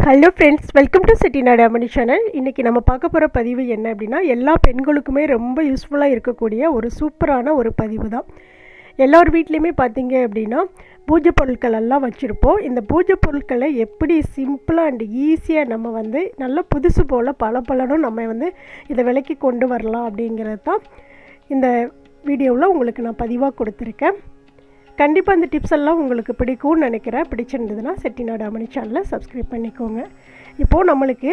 Hello friends, welcome to Chettinad அம்மணி channel. இன்றைக்கி நம்ம பார்க்க போகிற பதிவு என்ன அப்படின்னா, எல்லா பெண்களுக்குமே ரொம்ப யூஸ்ஃபுல்லாக இருக்கக்கூடிய ஒரு சூப்பரான ஒரு பதிவு தான். எல்லோரு வீட்லேயுமே பார்த்திங்க அப்படின்னா பூஜை பொருட்கள் எல்லாம் வச்சுருப்போம். இந்த பூஜை பொருட்களை எப்படி சிம்பிளாக அண்ட் ஈஸியாக நம்ம நல்லா புதுசு போல் பலனும் நம்ம இதை விலைக்கு கொண்டு வரலாம் அப்படிங்கிறது தான் இந்த வீடியோவில் உங்களுக்கு நான் பதிவாக கொடுத்துருக்கேன். கண்டிப்பாக இந்த டிப்ஸ் எல்லாம் உங்களுக்கு பிடிக்கும்னு நினைக்கிறேன். பிடிச்சிருந்ததுன்னா செட்டிநாடு அம்மணி சேனலை சப்ஸ்கிரைப் பண்ணிக்கோங்க. இப்போது நம்மளுக்கு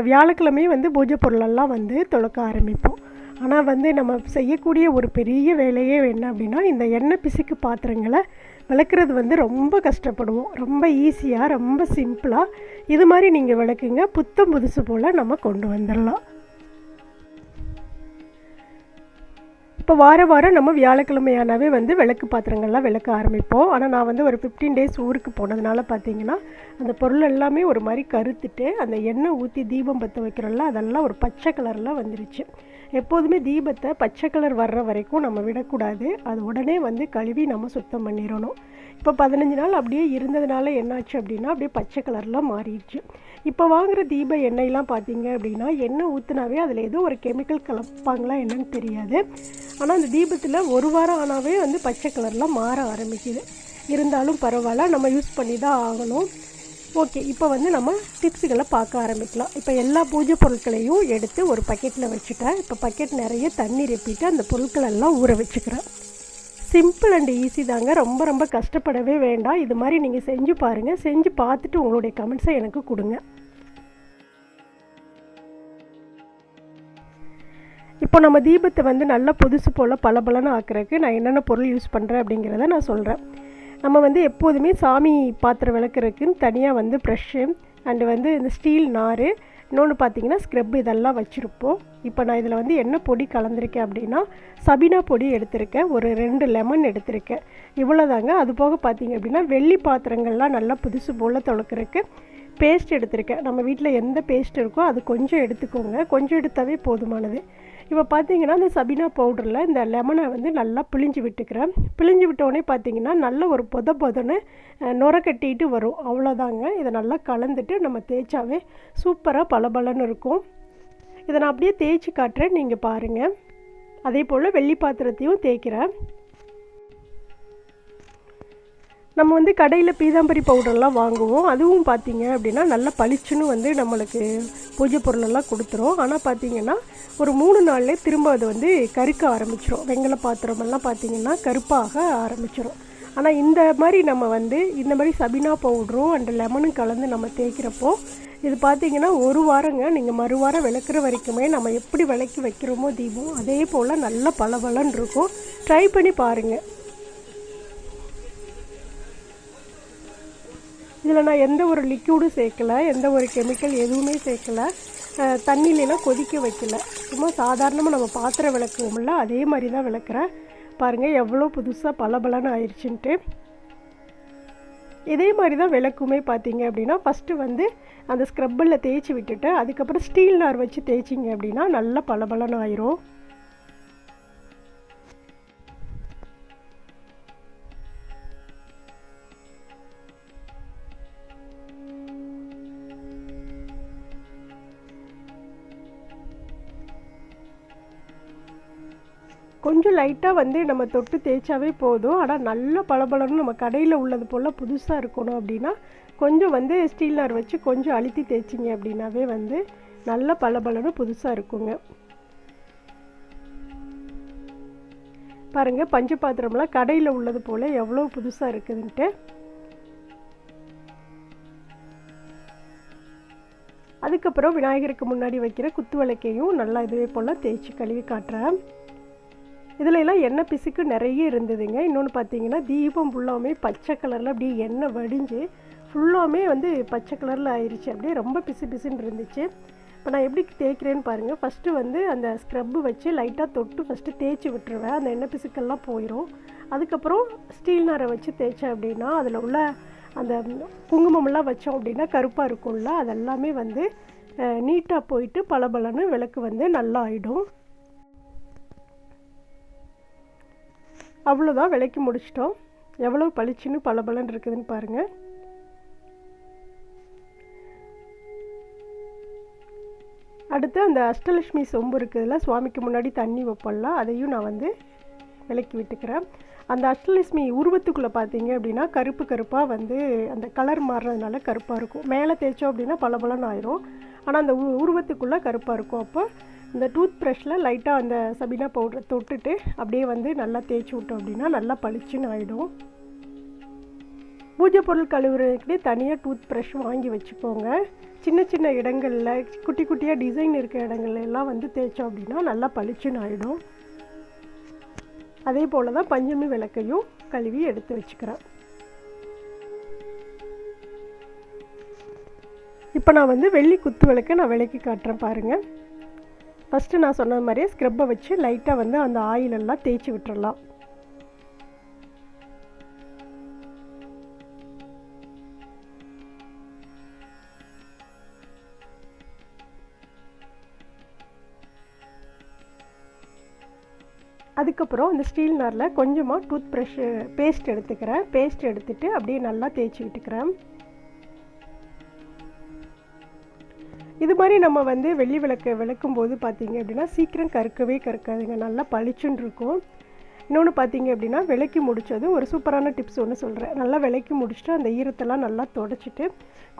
வியாழக்கிழமை பூஜை பொருளெல்லாம் துலக்க ஆரம்பிப்போம். ஆனால் நம்ம செய்யக்கூடிய ஒரு பெரிய வேலையே என்ன அப்படின்னா, இந்த எண்ணெய் பிசுக்கு பாத்திரங்களை விளக்குறது ரொம்ப கஷ்டப்படுவோம். ரொம்ப ஈஸியாக ரொம்ப சிம்பிளாக இது மாதிரி நீங்கள் விளக்குங்க, புத்தம் புதுசு போல் நம்ம கொண்டு வந்துடலாம். இப்போ வாரம் நம்ம வியாழக்கிழமையானவே விளக்கு பாத்திரங்கள்லாம் விளக்க ஆரம்பிப்போம். ஆனால் நான் ஒரு 15 டேஸ் ஊருக்கு போனதுனால பார்த்திங்கன்னா அந்த பொருள் எல்லாமே ஒரு மாதிரி கருத்துட்டு அந்த எண்ணெய் ஊற்றி தீபம் பற்ற வைக்கிறோம்ல, அதெல்லாம் ஒரு பச்சை கலரில் வந்துருச்சு. எப்போதுமே தீபத்தை பச்சை கலர் வர்ற வரைக்கும் நம்ம விடக்கூடாது. அது உடனே கழுவி நம்ம சுத்தம் பண்ணிடணும். இப்போ 15 நாள் அப்படியே இருந்ததுனால என்னாச்சு அப்படின்னா அப்படியே பச்சை கலர்லாம் மாறிடுச்சு. இப்போ வாங்குகிற தீப எண்ணெயெலாம் பார்த்திங்க அப்படின்னா எண்ணெய் ஊற்றுனாவே அதில் ஏதோ ஒரு கெமிக்கல் கலப்பாங்களா என்னன்னு தெரியாது. ஆனால் அந்த தீபத்தில் ஒரு வாரம் ஆனாவே பச்சை கலர்லாம் மாற ஆரம்பிக்குது. இருந்தாலும் பரவாயில்ல, நம்ம யூஸ் பண்ணி தான் ஆகணும். ஓகே, இப்போ நம்ம டிப்ஸுகளை பார்க்க ஆரம்பிக்கலாம். இப்போ எல்லா பூஜை பொருட்களையும் எடுத்து ஒரு பக்கெட்டில் வச்சுட்டேன். இப்போ பக்கெட் நிறைய தண்ணி ரெப்பிட்டு அந்த பொருட்களெல்லாம் ஊற வச்சுக்கிறேன். சிம்பிள் அண்ட் ஈஸி தாங்க, ரொம்ப கஷ்டப்படவே வேண்டாம். இது மாதிரி நீங்கள் செஞ்சு பாருங்கள். செஞ்சு பார்த்துட்டு உங்களுடைய கமெண்ட்ஸை எனக்கு கொடுங்க. இப்போ நம்ம தீபத்தை நல்லா புதுசு போல் பளபளன்னு ஆக்குறதுக்கு நான் என்னென்ன பொருள் யூஸ் பண்ணுறேன் அப்படிங்கிறத நான் சொல்கிறேன். நம்ம எப்போதுமே சாமி பாத்திரம் விளக்குறதுக்குன்னு தனியாக ப்ரெஷ்ஷு அண்டு இந்த ஸ்டீல் நார், இன்னொன்று பார்த்திங்கன்னா ஸ்க்ரப் இதெல்லாம் வச்சுருப்போம். இப்போ நான் இதில் என்ன பொடி கலந்துருக்கேன் அப்படின்னா சபீனா பொடி எடுத்திருக்கேன், ஒரு 2 லெமன் எடுத்திருக்கேன், இவ்வளோதாங்க. அது போக பார்த்திங்க அப்படின்னா வெள்ளி பாத்திரங்கள்லாம் நல்லா புதுசு போல் துலக்கிறதுக்கு பேஸ்ட் எடுத்திருக்கேன். நம்ம வீட்டில் எந்த பேஸ்ட் இருக்கோ அது கொஞ்சம் எடுத்துக்கோங்க, கொஞ்சம் எடுத்தாவே போதுமானது. இப்போ பார்த்திங்கன்னா இந்த சபீனா பவுடரில் இந்த லெமனை நல்லா பிழிஞ்சு விட்டுக்கிறேன். பிழிஞ்சு விட்டோடனே பார்த்திங்கன்னா நல்ல ஒரு பொதன்னு நுர கட்டிட்டு வரும். அவ்வளோதாங்க. இதை நல்லா கலந்துட்டு நம்ம தேய்ச்சாவே சூப்பராக பளபளன்னு இருக்கும். இதை நான் அப்படியே தேய்ச்சி காட்டுறேன், நீங்கள் பாருங்கள். அதே போல் வெள்ளி பாத்திரத்தையும் தேய்க்கிறேன். நம்ம கடையில் பீதாம்பரி பவுடர்லாம் வாங்குவோம். அதுவும் பார்த்திங்க அப்படின்னா நல்லா பளிச்சுன்னு நம்மளுக்கு பூஜை பொருளெல்லாம் கொடுத்துரும். ஆனால் பார்த்திங்கன்னா ஒரு 3 நாள்லேயே திரும்ப அது கருக்க ஆரம்பிச்சிடும். வெங்கல பாத்திரமெல்லாம் பார்த்திங்கன்னா கருப்பாக ஆரம்பிச்சிடும். ஆனால் இந்த மாதிரி நம்ம இந்த மாதிரி சபீனா பவுடரும் அண்ட் லெமனும் கலந்து நம்ம தேய்க்கிறப்போ இது பார்த்திங்கன்னா ஒரு வாரங்க, நீங்கள் மறுவாரம் விளக்குற வரைக்குமே நம்ம எப்படி விளக்கி வைக்கிறோமோ தீபம் அதே போல் நல்லா பளபளன்னு இருக்கும். ட்ரை பண்ணி பாருங்கள். இதில் நான் எந்த ஒரு லிக்யூடும் சேர்க்கலை, எந்த ஒரு கெமிக்கல் எதுவுமே சேர்க்கலை, தண்ணியிலலாம் கொதிக்க வைக்கல. சும்மா சாதாரணமாக நம்ம பாத்திரம் விளக்குவோம்ல அதே மாதிரி தான் விளக்குறேன். பாருங்கள் எவ்வளோ புதுசாக பளபளன்னு ஆயிடுச்சுன்ட்டு. இதே மாதிரி தான் விளக்குமே பார்த்திங்க அப்படின்னா ஃபஸ்ட்டு அந்த ஸ்க்ரப்பில் தேய்ச்சி விட்டுட்டு அதுக்கப்புறம் ஸ்டீல் நார் வச்சு தேய்ச்சிங்க அப்படின்னா நல்லா பளபளன்னு ஆயிரும். கொஞ்சம் லைட்டாக நம்ம தொட்டு தேய்ச்சாவே போதும். ஆனால் நல்ல பளபளன்னு நம்ம கடையில் உள்ளது போல் புதுசாக இருக்கணும் அப்படின்னா கொஞ்சம் ஸ்டீல் நார் வச்சு கொஞ்சம் அழுத்தி தேய்ச்சிங்க அப்படின்னாவே நல்ல பளபளன்னு புதுசாக இருக்குங்க. பாருங்கள், பஞ்சு பாத்திரம்லாம் கடையில் உள்ளது போல் எவ்வளோ புதுசாக இருக்குதுன்ட்டு. அதுக்கப்புறம் விநாயகருக்கு முன்னாடி வைக்கிற குத்து விளக்கையும் நல்லா இதுவே போல் தேய்ச்சி கழுவி காட்டுறேன். இதில் எல்லாம் எண்ணெய் பிசுக்கு நிறைய இருந்ததுங்க. இன்னொன்று பார்த்திங்கன்னா தீபம் ஃபுல்லாமே பச்சை கலரில் அப்படியே எண்ணெய் வடிஞ்சு ஃபுல்லாமே பச்சை கலரில் ஆயிடுச்சு. அப்படியே ரொம்ப பிசுன்னு இருந்துச்சு. இப்போ நான் எப்படி தேய்க்கிறேன்னு பாருங்கள். ஃபஸ்ட்டு அந்த ஸ்க்ரப்பு வச்சு லைட்டாக தொட்டு ஃபஸ்ட்டு தேய்ச்சி விட்டுருவேன். அந்த எண்ணெய் பிசுக்கெல்லாம் போயிடும். அதுக்கப்புறம் ஸ்டீல் நாரை வச்சு தேய்ச்சேன் அப்படின்னா அதில் உள்ள அந்த குங்குமமெல்லாம் வச்சோம் அப்படின்னா கருப்பாக இருக்கும்ல, அதெல்லாமே நீட்டாக போயிட்டு பளபளன்னு விளக்கு நல்லா ஆகிடும். அவ்வளோதான், விளக்கி முடிச்சிட்டோம். எவ்வளோ பளிச்சுன்னு பளபளன்னு இருக்குதுன்னு பாருங்கள். அடுத்து அந்த அஷ்டலட்சுமி சொம்பு இருக்குதுல்ல, சுவாமிக்கு முன்னாடி தண்ணி வைப்போம்ல, அதையும் நான் வந்து விளக்கி விட்டுக்கிறேன். அந்த அஷ்டலட்சுமி உருவத்துக்குள்ளே பார்த்தீங்க அப்படின்னா கருப்பு கருப்பாக வந்து அந்த கலர் மாறுறதுனால கருப்பாக இருக்கும். மேலே தேய்ச்சோம் அப்படின்னா பளபளன்னு ஆயிரும். ஆனால் அந்த உருவத்துக்குள்ளே கருப்பாக இருக்கும். அப்போ இந்த டூத் ப்ரஷில் லைட்டாக அந்த சபீனா பவுடரை தொட்டுட்டு அப்படியே வந்து நல்லா தேய்ச்சி விட்டோம் அப்படின்னா நல்லா பளிச்சுன்னு ஆகிடும். பூஜை பொருள் கழுவுறதுக்கு தனியாக டூத் ப்ரஷ் வாங்கி வச்சுக்கோங்க. சின்ன சின்ன இடங்களில் குட்டி குட்டியாக டிசைன் இருக்க இடங்கள்ல எல்லாம் வந்து தேய்ச்சோம் அப்படின்னா நல்லா பளிச்சுன்னு ஆகிடும். அதே போல் தான் பஞ்சமி விளக்கையும் கழுவி எடுத்து வச்சுக்கிறேன். இப்போ நான் வந்து வெள்ளி குத்து விளக்கை நான் விளக்கி காட்டுறேன் பாருங்கள். ஃபஸ்ட்டு நான் சொன்ன மாதிரியே ஸ்க்ரப்பை வச்சு லைட்டாக வந்து அந்த ஆயிலெல்லாம் தேய்ச்சி விட்டுறலாம். அதுக்கப்புறம் இந்த ஸ்டீல் நாரில் கொஞ்சமாக டூத் ப்ரஷ்ஷு பேஸ்ட் எடுத்துக்கிறேன். பேஸ்ட் எடுத்துகிட்டு அப்படியே நல்லா தேய்ச்சி விட்டுக்கிறேன். இது மாதிரி நம்ம வந்து வெள்ளி விளக்கை விளக்கும்போது பார்த்திங்க அப்படின்னா சீக்கிரம் கருக்கவே கருக்காதுங்க, நல்லா பளிச்சுன்னு இருக்கும். இன்னொன்று பார்த்திங்க அப்படின்னா விளக்கி முடித்தது ஒரு சூப்பரான டிப்ஸ் ஒன்று சொல்கிறேன். நல்லா விளக்கி முடிச்சுட்டு அந்த ஈரத்தெல்லாம் நல்லா தொடச்சிட்டு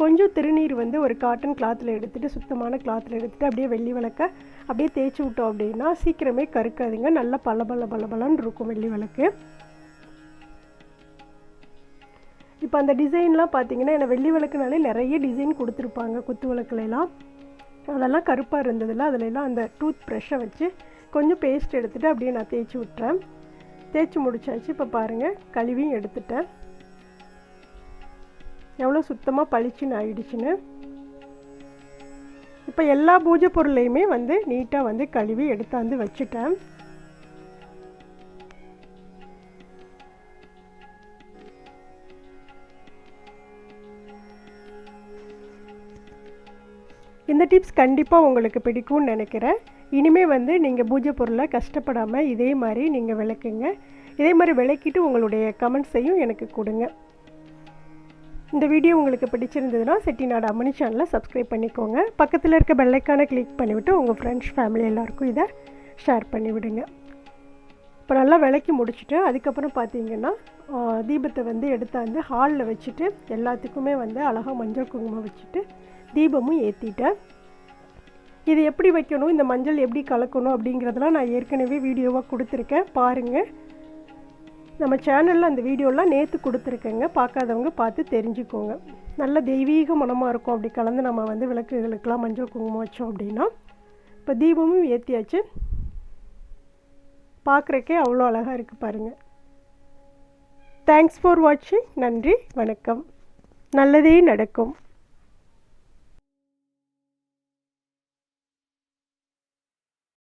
கொஞ்சம் திருநீர் வந்து ஒரு காட்டன் கிளாத்தில் எடுத்துகிட்டு சுத்தமான கிளாத்தில் எடுத்துகிட்டு அப்படியே வெள்ளி விளக்கை அப்படியே தேய்ச்சி விட்டோம் அப்படின்னா சீக்கிரமே கருக்காதுங்க, நல்லா பளபளன்னு இருக்கும் வெள்ளி விளக்கு. இப்போ அந்த டிசைன்லாம் பார்த்திங்கன்னா என்ன வெள்ளி விளக்குனாலே நிறைய டிசைன் கொடுத்துருப்பாங்க குத்து விளக்குலாம். அதெல்லாம் கருப்பாக இருந்ததில்ல, அதிலெல்லாம் அந்த டூத் ப்ரஷ்ஷை வச்சு கொஞ்சம் பேஸ்ட் எடுத்துகிட்டு அப்படியே நான் தேய்ச்சி விட்டுறேன். தேய்ச்சி முடிச்சாச்சு. இப்போ பாருங்கள் கழுவியும் எடுத்துட்டேன். எவ்வளோ சுத்தமாக பளிச்சுன்னு ஆயிடுச்சுன்னு. இப்போ எல்லா பூஜை பொருளையுமே வந்து நீட்டாக வந்து கழுவி எடுத்தாந்து வச்சுட்டேன். இந்த டிப்ஸ் கண்டிப்பாக உங்களுக்கு பிடிக்கும்னு நினைக்கிறேன். இனிமேல் வந்து நீங்கள் பூஜை பொருளை கஷ்டப்படாமல் இதே மாதிரி நீங்கள் விளக்குங்க. இதே மாதிரி விளக்கிட்டு உங்களுடைய கமெண்ட்ஸையும் எனக்கு கொடுங்க. இந்த வீடியோ உங்களுக்கு பிடிச்சிருந்ததுன்னா செட்டிநாடு அம்மணி சேனலை சப்ஸ்கிரைப் பண்ணிக்கோங்க. பக்கத்தில் இருக்க பெல் ஐக்கானை கிளிக் பண்ணிவிட்டு உங்கள் ஃப்ரெண்ட்ஸ் ஃபேமிலி எல்லாருக்கும் இதை ஷேர் பண்ணிவிடுங்க. இப்போ நல்லா விளக்கி முடிச்சுட்டு அதுக்கப்புறம் பார்த்தீங்கன்னா தீபத்தை வந்து எடுத்தாந்து ஹாலில் வச்சுட்டு எல்லாத்துக்குமே வந்து அழகாக மஞ்சள் குங்குமம் வச்சுட்டு தீபமும் ஏற்றிட்டேன். இது எப்படி வைக்கணும், இந்த மஞ்சள் எப்படி கலக்கணும் அப்படிங்கிறதெல்லாம் நான் ஏற்கனவே வீடியோவாக கொடுத்துருக்கேன், பாருங்கள். நம்ம சேனலில் அந்த வீடியோலாம் நேற்று கொடுத்துருக்கேங்க, பார்க்காதவங்க பார்த்து தெரிஞ்சுக்கோங்க. நல்ல தெய்வீக மனமாக இருக்கும் அப்படி கலந்து நம்ம வந்து விளக்குகளுக்கெல்லாம் மஞ்சள் குங்குமம் வச்சோம் அப்படின்னா. இப்போ தீபமும் ஏற்றியாச்சு, பார்க்குறக்கே அவ்வளோ அழகாக இருக்குது பாருங்கள். தேங்க்ஸ் ஃபார் வாட்சிங். நன்றி, வணக்கம். நல்லதே நடக்கும்.